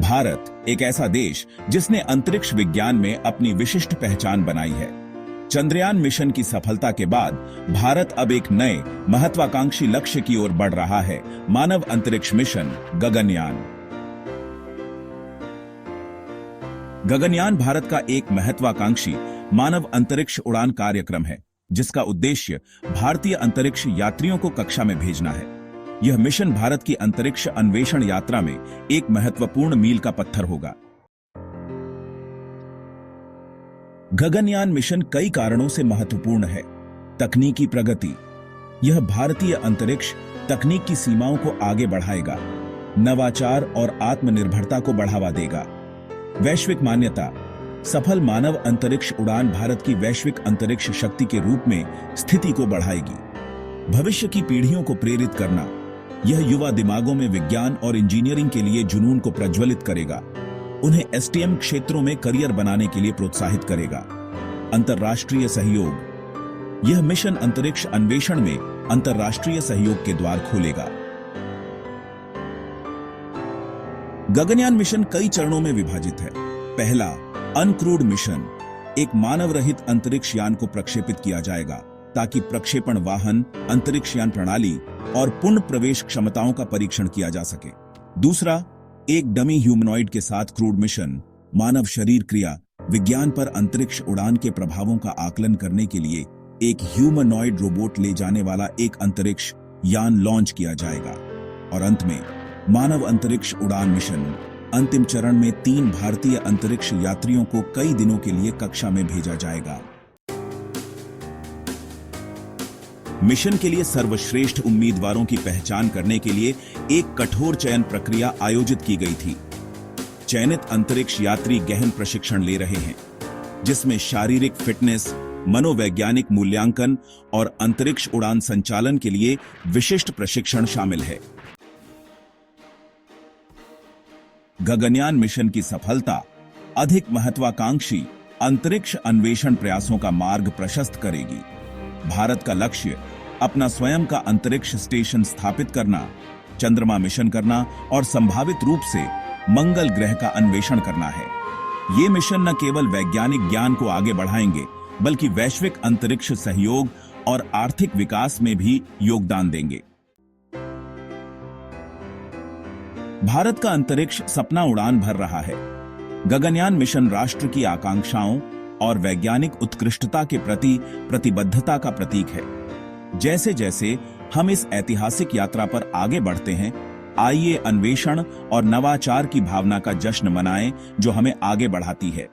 भारत एक ऐसा देश जिसने अंतरिक्ष विज्ञान में अपनी विशिष्ट पहचान बनाई है। चंद्रयान मिशन की सफलता के बाद भारत अब एक नए महत्वाकांक्षी लक्ष्य की ओर बढ़ रहा है, मानव अंतरिक्ष मिशन गगनयान। गगनयान भारत का एक महत्वाकांक्षी मानव अंतरिक्ष उड़ान कार्यक्रम है, जिसका उद्देश्य भारतीय अंतरिक्ष यात्रियों को कक्षा में भेजना है। यह मिशन भारत की अंतरिक्ष अन्वेषण यात्रा में एक महत्वपूर्ण मील का पत्थर होगा। गगनयान मिशन कई कारणों से महत्वपूर्ण है। तकनीकी प्रगति, यह भारतीय अंतरिक्ष तकनीक की सीमाओं को आगे बढ़ाएगा, नवाचार और आत्मनिर्भरता को बढ़ावा देगा। वैश्विक मान्यता, सफल मानव अंतरिक्ष उड़ान भारत की वैश्विक अंतरिक्ष शक्ति के रूप में स्थिति को बढ़ाएगी। भविष्य की पीढ़ियों को प्रेरित करना, यह युवा दिमागों में विज्ञान और इंजीनियरिंग के लिए जुनून को प्रज्वलित करेगा, उन्हें एसटीएम क्षेत्रों में करियर बनाने के लिए प्रोत्साहित करेगा। अंतर्राष्ट्रीय सहयोग, यह मिशन अंतरिक्ष अन्वेषण में अंतर्राष्ट्रीय सहयोग के द्वार खोलेगा। गगनयान मिशन कई चरणों में विभाजित है। पहला, अनक्रूड मिशन, एक मानव रहित अंतरिक्ष यान को प्रक्षेपित किया जाएगा ताकि प्रक्षेपण वाहन, अंतरिक्ष यान प्रणाली और पूर्ण प्रवेश क्षमताओं का परीक्षण किया जा सके। दूसरा, एक डमी ह्यूमनॉइड के साथ क्रूड मिशन, मानव शरीर क्रिया विज्ञान पर अंतरिक्ष उड़ान के प्रभावों का आकलन करने के लिए एक ह्यूमनॉइड रोबोट ले जाने वाला एक अंतरिक्ष यान लॉन्च किया जाएगा। और अंत में मानव अंतरिक्ष उड़ान मिशन, अंतिम चरण में 3 भारतीय अंतरिक्ष यात्रियों को कई दिनों के लिए कक्षा में भेजा जाएगा। मिशन के लिए सर्वश्रेष्ठ उम्मीदवारों की पहचान करने के लिए एक कठोर चयन प्रक्रिया आयोजित की गई थी। चयनित अंतरिक्ष यात्री गहन प्रशिक्षण ले रहे हैं, जिसमें शारीरिक फिटनेस, मनोवैज्ञानिक मूल्यांकन और अंतरिक्ष उड़ान संचालन के लिए विशिष्ट प्रशिक्षण शामिल है। गगनयान मिशन की सफलता अधिक महत्वाकांक्षी अंतरिक्ष अन्वेषण प्रयासों का मार्ग प्रशस्त करेगी। भारत का लक्ष्य अपना स्वयं का अंतरिक्ष स्टेशन स्थापित करना, चंद्रमा मिशन करना और संभावित रूप से मंगल ग्रह का अन्वेषण करना है। ये मिशन न केवल वैज्ञानिक ज्ञान को आगे बढ़ाएंगे, बल्कि वैश्विक अंतरिक्ष सहयोग और आर्थिक विकास में भी योगदान देंगे। भारत का अंतरिक्ष सपना उड़ान भर रहा है। गगनयान मिशन राष्ट्र की आकांक्षाओं और वैज्ञानिक उत्कृष्टता के प्रति प्रतिबद्धता का प्रतीक है। जैसे जैसे हम इस ऐतिहासिक यात्रा पर आगे बढ़ते हैं, आइए अन्वेषण और नवाचार की भावना का जश्न मनाएं, जो हमें आगे बढ़ाती है।